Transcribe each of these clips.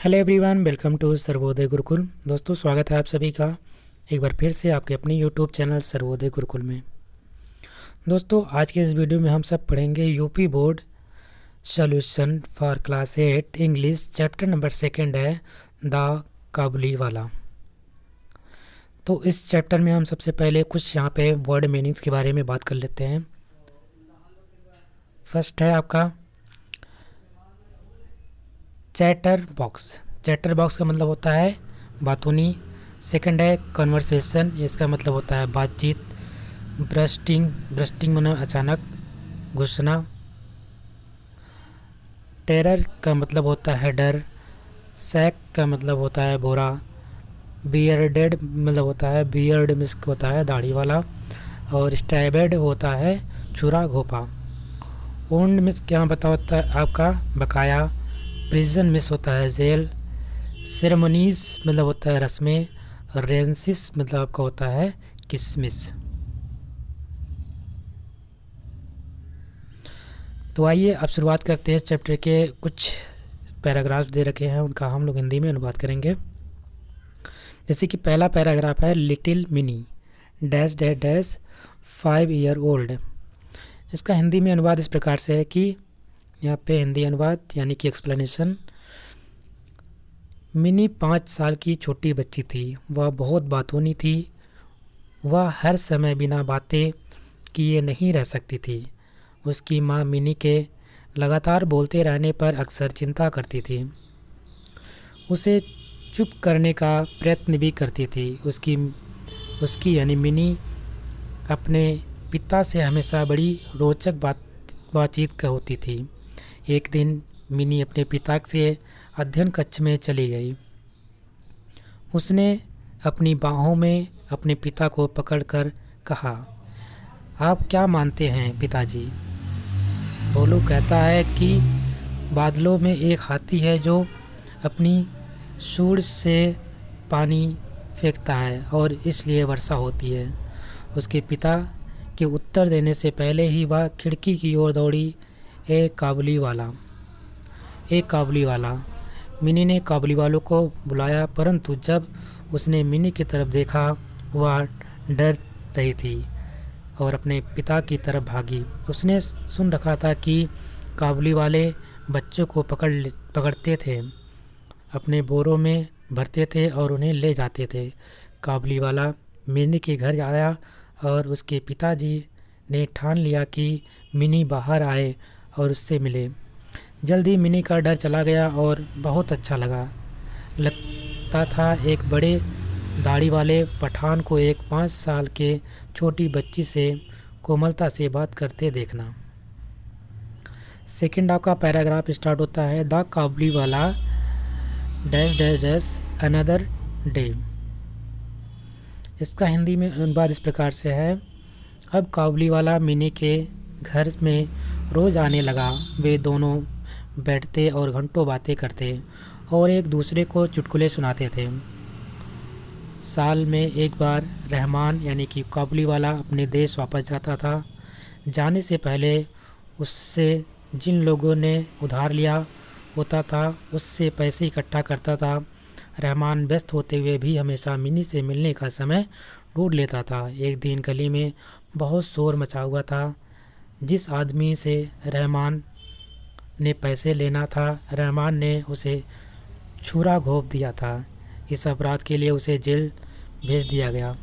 Hello everyone, welcome to Sarvodaya Gurukul. दोस्तों, स्वागत है आप सभी का एक बार फिर से आपके अपने यूट्यूब चैनल सर्वोदय गुरुकुल में। दोस्तों, आज के इस वीडियो में हम सब पढ़ेंगे UP board solution for class 8 English. Chapter number 2 है द काबुली वाला। तो इस चैप्टर में हम सबसे पहले कुछ यहाँ पे वर्ड मीनिंग्स के बारे में बात कर लेते हैं। फर्स्ट है आपका चैटर बॉक्स। चैटर बॉक्स का मतलब होता है बातूनी। सेकंड है कन्वर्सेशन, इसका मतलब होता है बातचीत। ब्रस्टिंग माना अचानक घुसना। टेरर का मतलब होता है डर। सैक का मतलब होता है बोरा। बियर्डेड मतलब होता है बियर्ड मिस होता है दाढ़ी वाला। और स्टैबेड होता है छुरा घोपा। ओन्ड मिस क्या बता होता है आपका बकाया। प्रिजन मिस होता है जेल। सेरेमनीज मतलब होता है रस्में। रेंसिस मतलब आपका होता है किसमिस। तो आइए अब शुरुआत करते हैं। चैप्टर के कुछ पैराग्राफ दे रखे हैं, उनका हम लोग हिंदी में अनुवाद करेंगे। जैसे कि पहला पैराग्राफ है little mini dash dash dash 5 year old. इसका हिंदी में अनुवाद इस प्रकार से है कि यहाँ पे हिंदी अनुवाद यानी कि एक्सप्लेनेशन। मिनी 5 साल की छोटी बच्ची थी। वह बहुत बातूनी थी। वह हर समय बिना बातें किए नहीं रह सकती थी। उसकी माँ मिनी के लगातार बोलते रहने पर अक्सर चिंता करती थी। उसे चुप करने का प्रयत्न भी करती थी। उसकी यानी मिनी अपने पिता से हमेशा बड़ी रोचक बातचीत होती थी। एक दिन मिनी अपने पिता से अध्ययन कक्ष में चली गई। उसने अपनी बाहों में अपने पिता को पकड़कर कहा, आप क्या मानते हैं पिताजी? भोलू कहता है कि बादलों में एक हाथी है जो अपनी सूंड से पानी फेंकता है और इसलिए वर्षा होती है। उसके पिता के उत्तर देने से पहले ही वह खिड़की की ओर दौड़ी। एक काबुली वाला। मिनी ने काबुली वालों को बुलाया, परंतु जब उसने मिनी की तरफ देखा वह डर रही थी और अपने पिता की तरफ भागी। उसने सुन रखा था कि काबुली वाले बच्चों को पकड़ते थे, अपने बोरों में भरते थे और उन्हें ले जाते थे। काबुली वाला मिनी के घर आया और उसके पिताजी ने ठान लिया कि मिनी बाहर आए और उससे मिले। जल्दी मिनी का डर चला गया और बहुत अच्छा लगता था एक बड़े दाढ़ी वाले पठान को एक 5 साल के छोटी बच्ची से कोमलता से बात करते देखना। सेकेंड आपका पैराग्राफ स्टार्ट होता है द काबुली वाला dash dash dash another day. इसका हिंदी में अनुवाद इस प्रकार से है। अब काबुली वाला मिनी के घर में रोज़ आने लगा। वे दोनों बैठते और घंटों बातें करते और एक दूसरे को चुटकुले सुनाते थे। साल में एक बार रहमान यानी कि काबुली वाला अपने देश वापस जाता था। जाने से पहले उससे जिन लोगों ने उधार लिया होता था उससे पैसे इकट्ठा करता था। रहमान व्यस्त होते हुए भी हमेशा मिनी से मिलने का समय ढूंढ लेता था। एक दिन गली में बहुत शोर मचा हुआ था। जिस आदमी से रहमान ने पैसे लेना था, रहमान ने उसे छुरा घोंप दिया था। इस अपराध के लिए उसे जेल भेज दिया गया।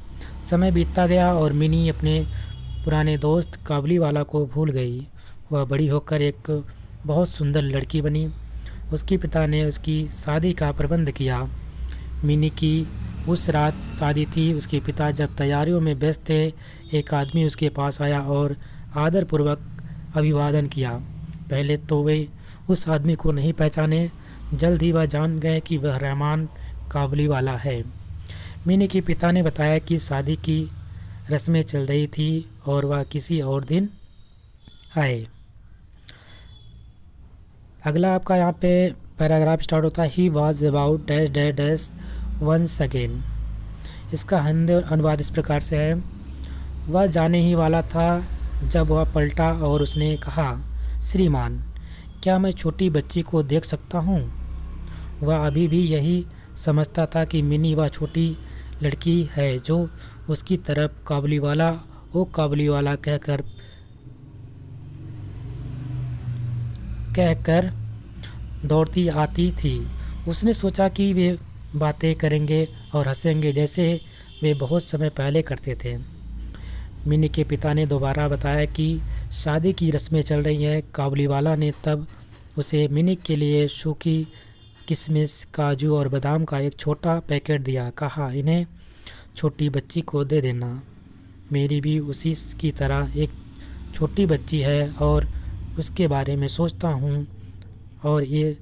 समय बीतता गया और मिनी अपने पुराने दोस्त काबुली वाला को भूल गई। वह बड़ी होकर एक बहुत सुंदर लड़की बनी। उसके पिता ने उसकी शादी का प्रबंध किया। मिनी की उस रात शादी थी। उसके पिता जब तैयारियों में व्यस्त थे, एक आदमी उसके पास आया और आदरपूर्वक अभिवादन किया। पहले तो वे उस आदमी को नहीं पहचाने। जल्द ही वह जान गए कि वह रहमान काबुली वाला है। मिनी के पिता ने बताया कि शादी की रस्में चल रही थी और वह किसी और दिन आए। अगला आपका यहाँ पे पैराग्राफ स्टार्ट होता है he was about dash dash dash once again. इसका हिंदी अनुवाद इस प्रकार से है। वह जाने ही वाला था जब वह पलटा और उसने कहा, श्रीमान, क्या मैं छोटी बच्ची को देख सकता हूँ? वह अभी भी यही समझता था कि मिनी वह छोटी लड़की है जो उसकी तरफ काबुलीवाला ओ काबुलीवाला कहकर दौड़ती आती थी। उसने सोचा कि वे बातें करेंगे और हंसेंगे जैसे वे बहुत समय पहले करते थे। मिनी के पिता ने दोबारा बताया कि शादी की रस्में चल रही हैं। काबुलीवाला ने तब उसे मिनी के लिए सूखी किशमिश, काजू और बादाम का एक छोटा पैकेट दिया। कहा, इन्हें छोटी बच्ची को दे देना। मेरी भी उसी की तरह एक छोटी बच्ची है और उसके बारे में सोचता हूँ, और ये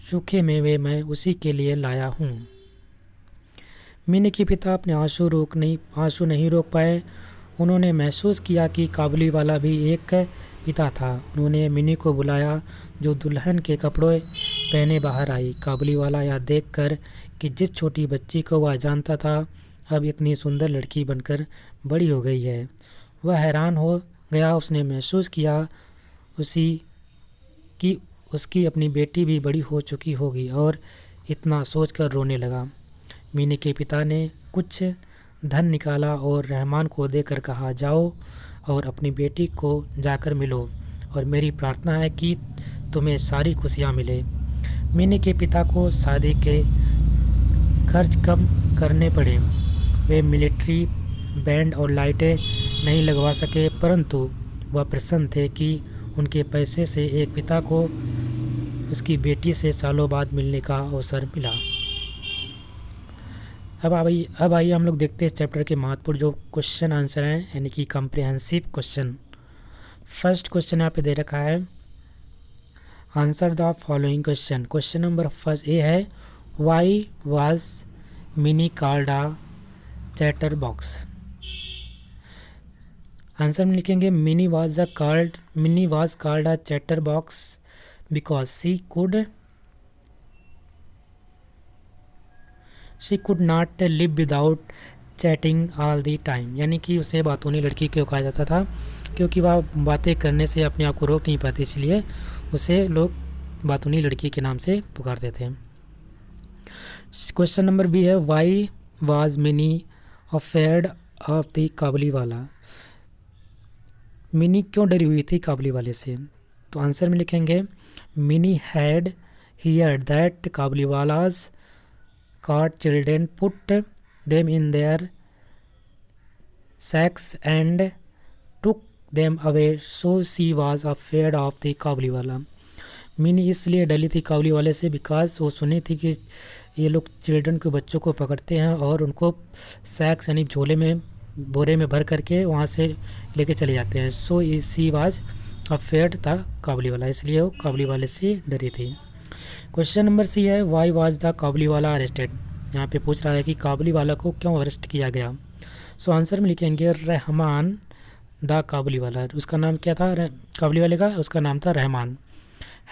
सूखे मेवे मैं उसी के लिए लाया हूँ। मिनी के पिता अपने आंसू नहीं रोक पाए। उन्होंने महसूस किया कि काबुलीवाला भी एक पिता था। उन्होंने मिनी को बुलाया, जो दुल्हन के कपड़े पहने बाहर आई। काबुलीवाला यह देखकर कि जिस छोटी बच्ची को वह जानता था अब इतनी सुंदर लड़की बनकर बड़ी हो गई है, वह हैरान हो गया। उसने महसूस किया कि उसकी अपनी बेटी भी बड़ी हो चुकी होगी, और इतना सोचकर रोने लगा। मिनी के पिता ने कुछ धन निकाला और रहमान को देकर कहा, जाओ और अपनी बेटी को जाकर मिलो, और मेरी प्रार्थना है कि तुम्हें सारी खुशियाँ मिले। मिनी के पिता को शादी के खर्च कम करने पड़े। वे मिलिट्री बैंड और लाइटें नहीं लगवा सके, परंतु वह प्रसन्न थे कि उनके पैसे से एक पिता को उसकी बेटी से सालों बाद मिलने का अवसर मिला। अब आइए हम लोग देखते हैं इस चैप्टर के महत्वपूर्ण जो क्वेश्चन आंसर हैं, यानी कि कॉम्प्रिहेंसिव क्वेश्चन। फर्स्ट क्वेश्चन यहाँ पे दे रखा है, answer the following question. Question number first a है, why was Mini called a chatter box. Answer में लिखेंगे, Mini was called a chatter box because she could not live without chatting all the time. यानी कि उसे बातूनी लड़की क्यों कहा जाता था, क्योंकि वह बातें करने से अपने आप को रोक नहीं पाती, इसलिए उसे लोग बातूनी लड़की के नाम से पुकारते थे। क्वेश्चन नंबर बी है, why was Mini afraid of the Kabuliwala. Mini क्यों डरी हुई थी काबुलीवाले से? तो आंसर में लिखेंगे, Mini had heard that Kabuliwala's caught children, put them in their sacks and took them away, so she was afraid of the Kabuliwala. Mini इसलिए डली थी काबुलीवाले से बिकॉज वो सुनी थी कि ये लोग चिल्ड्रन के बच्चों को पकड़ते हैं और उनको सैक्स यानी बोरे में भर करके वहाँ से लेके चले जाते हैं। सो शी वाज अफेयर्ड था काबुलीवाला, इसलिए वो काबुलीवाले से डरी थी। क्वेश्चन नंबर सी है, why was the Kabuliwala arrested. यहाँ पे पूछ रहा है कि काबुलीवाला को क्यों अरेस्ट किया गया। सो आंसर में लिखेंगे, रहमान द काबुलीवाला। उसका नाम क्या था काबुलीवाले का? उसका नाम था Rahman.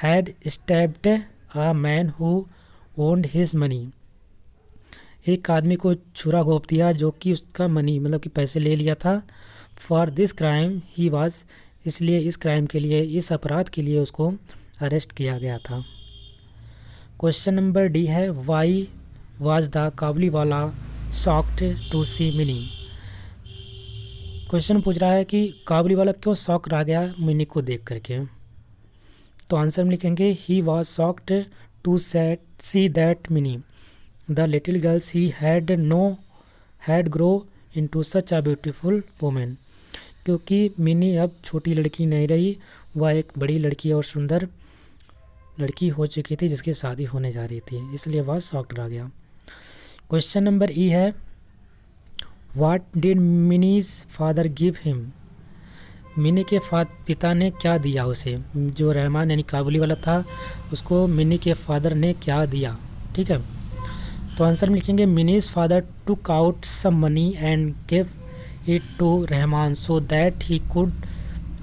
Had stabbed a man who owned his money. एक आदमी को छुरा घोंप दिया जो कि उसका मनी मतलब कि पैसे ले लिया था। For this crime he was, इसलिए इस क्राइम के लिए, इस अपराध के लिए उसको अरेस्ट किया गया था। क्वेश्चन नंबर डी है, why was the Kabuliwala shocked to see Mini. Question पूछ रहा है कि काबुलीवाला क्यों शॉक रह गया मिनी को देख करके। तो आंसर में लिखेंगे, he was shocked to see that Mini the little girls he had grow into such a beautiful women. क्योंकि मिनी अब छोटी लड़की नहीं रही, वह एक बड़ी लड़की और सुंदर लड़की हो चुकी थी जिसकी शादी होने जा रही थी, इसलिए वह शॉक्ड रह गया। क्वेश्चन नंबर ई है, what did minis father give him. Mini के पिता ने क्या दिया उसे? जो रहमान यानी काबुलीवाला था उसको मिनी के फादर ने क्या दिया? ठीक है, तो आंसर में लिखेंगे, Mini's father took out some money and give it to Rahman so that he could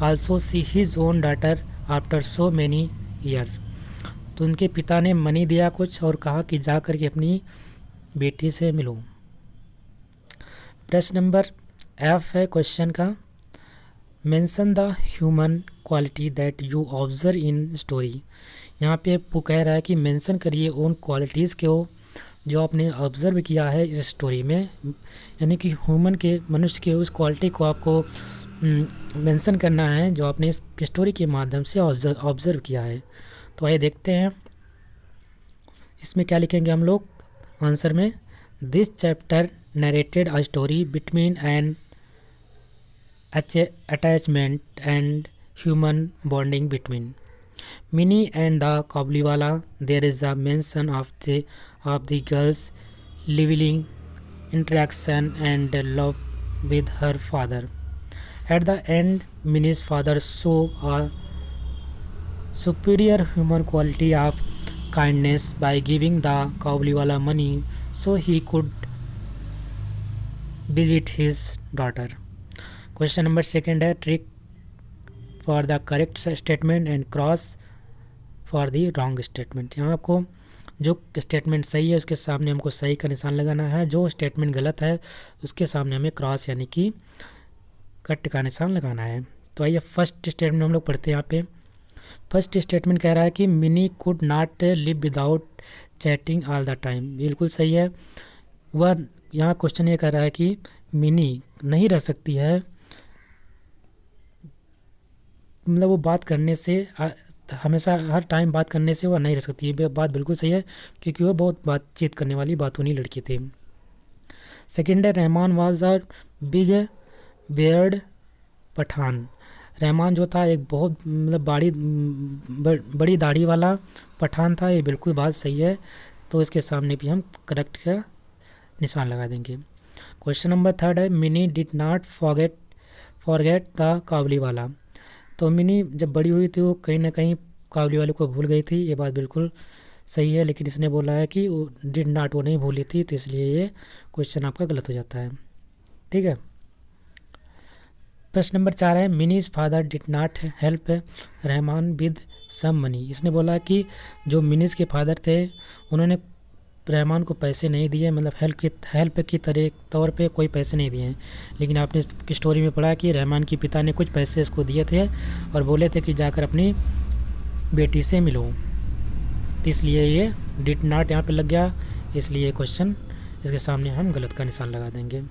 also see his own daughter after so many years. तो उनके पिता ने मनी दिया कुछ और कहा कि जा कर के अपनी बेटी से मिलो। प्रश्न नंबर एफ है क्वेश्चन का, mention the human quality that you observe in story. यहाँ पे वो कह रहा है कि मेंशन करिए उन क्वालिटीज़ को जो आपने ऑब्ज़र्व किया है इस स्टोरी में, यानी कि ह्यूमन के, मनुष्य के उस क्वालिटी को आपको मेंशन करना है जो आपने इस स्टोरी के माध्यम से ऑब्ज़र्व किया है। तो आइए देखते हैं इसमें क्या लिखेंगे हम लोग आंसर में। This chapter narrated a story between an attachment and human bonding between Minnie and the Kabliwala. There is a mention of the girl's living interaction and love with her father. At the end, Minnie's father saw a superior human quality of kindness by giving the Kabliwala money so he could visit his daughter. Question number second है tick for the correct statement and cross for the wrong statement. यहाँ आपको जो statement सही है उसके सामने हमको सही का निशान लगाना है, जो स्टेटमेंट गलत है उसके सामने हमें क्रॉस यानी कि कट का निशान लगाना है। तो आइए फर्स्ट स्टेटमेंट हम लोग पढ़ते हैं। यहाँ पे फर्स्ट स्टेटमेंट कह रहा है कि mini could not live without chatting all the time. बिल्कुल सही है। वह यहाँ क्वेश्चन ये कह रहा है कि मिनी नहीं रह सकती है, मतलब वो बात करने से हमेशा हर टाइम बात करने से वह नहीं रह सकती है। बात बिल्कुल सही है क्योंकि वह बहुत बातचीत करने वाली बातूनी लड़की थी। सेकेंड है Rahman was a big beard Pathan. Rahman जो था एक बहुत मतलब बड़ी दाढ़ी वाला पठान था। ये बिल्कुल बात सही है, तो इसके सामने भी हम करेक्ट का निशान लगा देंगे। क्वेश्चन नंबर थर्ड है Mini did not forget the Kabuliwala. तो मिनी जब बड़ी हुई थी वो कहीं ना कहीं काबली वाले को भूल गई थी। ये बात बिल्कुल सही है, लेकिन इसने बोला है कि वो डिड नॉट, वो नहीं भूली थी, तो इसलिए ये क्वेश्चन आपका गलत हो जाता है। ठीक है। प्रश्न नंबर 4 है Mini's father did not help Rahman with some money. इसने बोला कि जो मिनीज के फादर थे उन्होंने रहमान को पैसे नहीं दिए, मतलब हेल्प की तौर पे कोई पैसे नहीं दिए हैं। लेकिन आपने स्टोरी में पढ़ा कि रहमान के पिता ने कुछ पैसे इसको दिए थे और बोले थे कि जाकर अपनी बेटी से मिलो, तो इसलिए ये डिड नॉट यहाँ पे लग गया, इसलिए क्वेश्चन इसके सामने हम गलत का निशान लगा देंगे।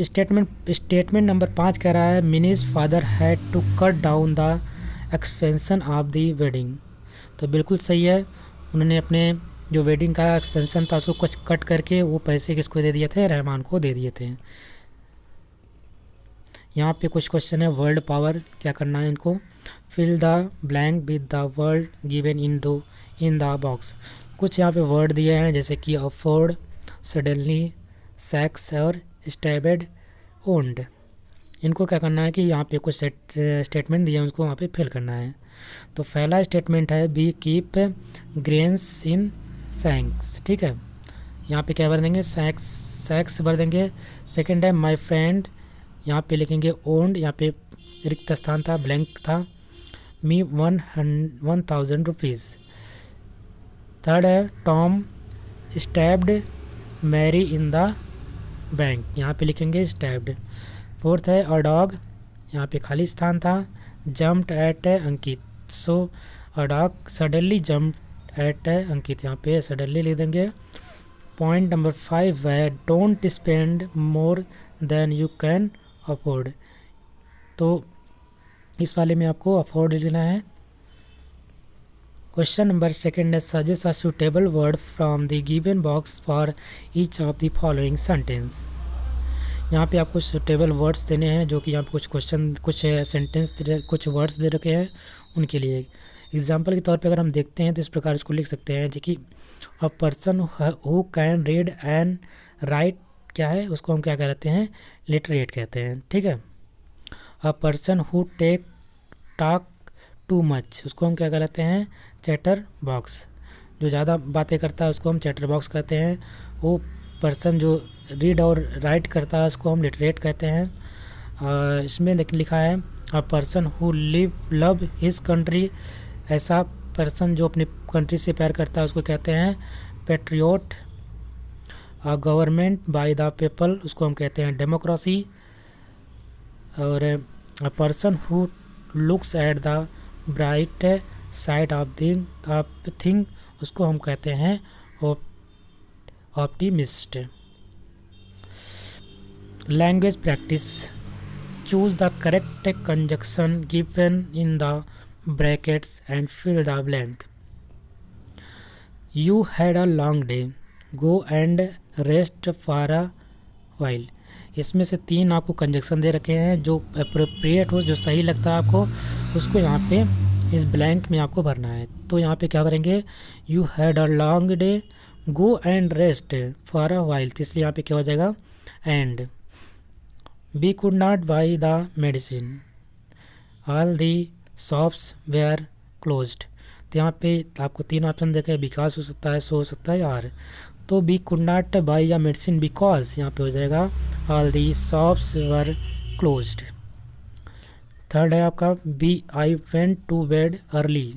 स्टेटमेंट नंबर 5 कह रहा है Mini's father had to cut down the expansion of the wedding. तो बिल्कुल सही है, उन्होंने अपने जो वेडिंग का एक्सपेंशन था उसको कुछ कट करके वो पैसे किसको दे दिए थे, रहमान को दे दिए थे। यहाँ पे कुछ क्वेश्चन है वर्ल्ड पावर, क्या करना है इनको, fill the blank with the word given in the box. कुछ यहाँ पे वर्ड दिए हैं जैसे कि अफोर्ड, सडनली, सेक्स और स्टेबड, ओन्ड। इनको क्या करना है कि यहाँ पे कुछ स्टेटमेंट दिए हैं उसको वहाँ पे फिल करना है। तो पहला स्टेटमेंट है बी कीप ग्रेन्स इन सैंक्स। ठीक है, यहाँ पे क्या भर देंगे, सैक्स भर देंगे। सेकंड है माय फ्रेंड, यहाँ पे लिखेंगे ओन्ड, यहाँ पे रिक्त स्थान था, ब्लैंक था, मी 1000 रुपीज़। थर्ड है Tom stabbed Mary in the bank, यहाँ पे लिखेंगे स्टैब्ड। फोर्थ है अ डॉग, यहाँ पे खाली स्थान था, jumped at Ankit, so a dog suddenly jumped at Ankit, यहाँ पे सडनली लिख देंगे। पॉइंट नंबर 5 है don't spend more than you can afford. तो इस वाले में आपको अफोर्ड लेना है। क्वेश्चन नंबर 2 है suggest a suitable word from the given box for each of the following sentence. यहाँ पे आपको सूटेबल वर्ड्स देने हैं, जो कि यहाँ पे कुछ सेंटेंस कुछ वर्ड्स दे रखे हैं उनके लिए। एग्जाम्पल के तौर पे अगर हम देखते हैं तो इस प्रकार इसको लिख सकते हैं, जैसे कि अ person who can read and right, क्या है उसको हम क्या कहते हैं, लिटरेट कहते हैं। ठीक है। अ person who talk too much, उसको हम क्या कहते हैं, चैटर बॉक्स। जो ज़्यादा बातें करता है उसको हम चैटर बॉक्स कहते हैं। वो पर्सन जो रीड और राइट करता है उसको हम लिटरेट कहते हैं। इसमें लिखा है अ person who love his country, ऐसा पर्सन जो अपनी कंट्री से प्यार करता है उसको कहते हैं patriot. Government by the people, उसको हम कहते हैं डेमोक्रेसी। और a person who looks at the bright side of the thing, उसको हम कहते हैं optimist. Language practice, choose the correct conjunction given in the brackets and fill the blank. You had a long day, go and rest for a while. इसमें से 3 आपको conjunction दे रखे हैं, जो अप्रोप्रिएट हो, जो सही लगता है आपको, उसको यहाँ पे इस ब्लैंक में आपको भरना है। तो यहाँ पे क्या भरेंगे, you had a long day, go and rest for a while, तो इसलिए यहाँ पे क्या हो जाएगा, and we could not buy the medicine, all the shops were closed. तो यहाँ पे आपको 3 ऑप्शन देखे, बिकॉज हो सकता है, सो हो सकता है, आर। तो वी कुड नॉट बाई या मेडिसिन बिकॉज यहाँ पे हो जाएगा all the shops were closed. Third है आपका B, I went to bed early,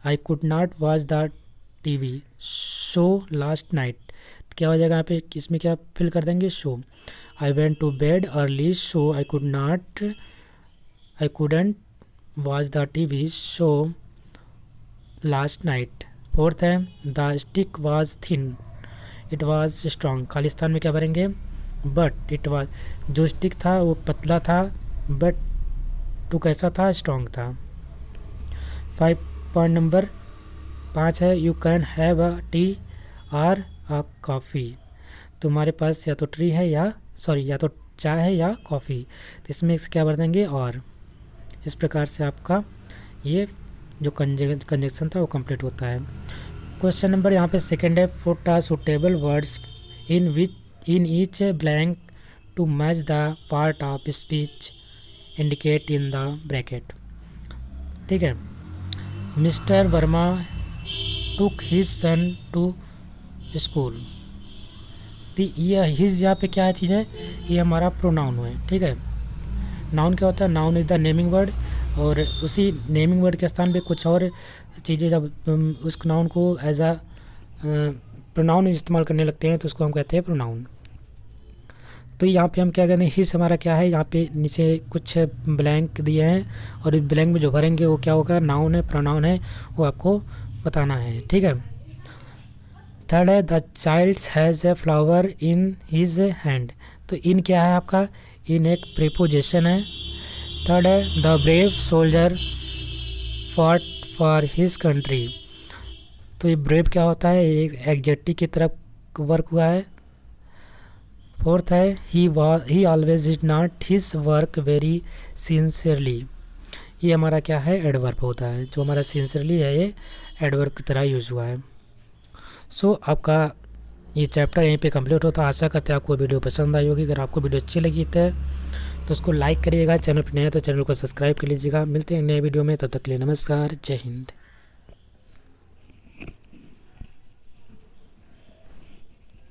I could not watch the TV show last night. क्या हो जाएगा यहाँ पे, इसमें क्या फिल कर देंगे, so. I went to bed early so I couldn't watch the TV show last night. Fourth है the stick was thin it was strong, खालिस्तान में क्या भरेंगे, बट इट वॉज, जो स्टिक था वो पतला था, बट टू कैसा था, स्ट्रॉन्ग था। 5 नंबर 5 है you can have a T और अ कॉफ़ी। तुम्हारे पास या तो ट्री है या तो चाय है या कॉफ़ी, तो इसमें क्या भर देंगे, और। इस प्रकार से आपका ये जो कंजक्शन था वो कंप्लीट होता है। क्वेश्चन नंबर यहाँ पे सेकंड है, put a suitable words in each blank to match the part of speech indicate in the bracket. ठीक है, mister Verma took his son to school. तो ये हिज यहाँ पे क्या है चीज़ है, ये हमारा प्रोनाउन है। ठीक है, नाउन क्या होता है, noun is the naming word, और उसी नेमिंग वर्ड के स्थान पे कुछ और चीज़ें जब उस नाउन को एज अ प्रोनाउन इस्तेमाल करने लगते हैं तो उसको हम कहते हैं प्रोनाउन। तो यहाँ पे हम क्या कहते हैं, हिज हमारा क्या है, यहाँ पे नीचे कुछ ब्लैंक दिए हैं और इस ब्लैंक में जो भरेंगे वो क्या होगा, नाउन है, प्रोनाउन है, वो आपको बताना है। ठीक है, थर्ड है the child has a flower in his hand. तो इन क्या है आपका, इन एक प्रीपोजिशन है। थर्ड है the brave soldier fought for his country. तो ये ब्रेव क्या होता है, एक एडजेक्टिव की तरफ वर्क हुआ है। फोर्थ है ही always did not his work very sincerely. ये हमारा क्या है, एडवर्ब होता है, जो हमारा सिंसियरली है ये एडवर्ब की तरह यूज़ हुआ है। सो आपका ये चैप्टर यहीं पे कंप्लीट होता है। आशा करते हैं आपको वीडियो पसंद आई होगी। अगर आपको वीडियो अच्छी लगी तो उसको लाइक करिएगा, चैनल पर नए हैं तो चैनल को सब्सक्राइब कर लीजिएगा। मिलते हैं नए वीडियो में, तब तक के लिए नमस्कार, जय हिंद।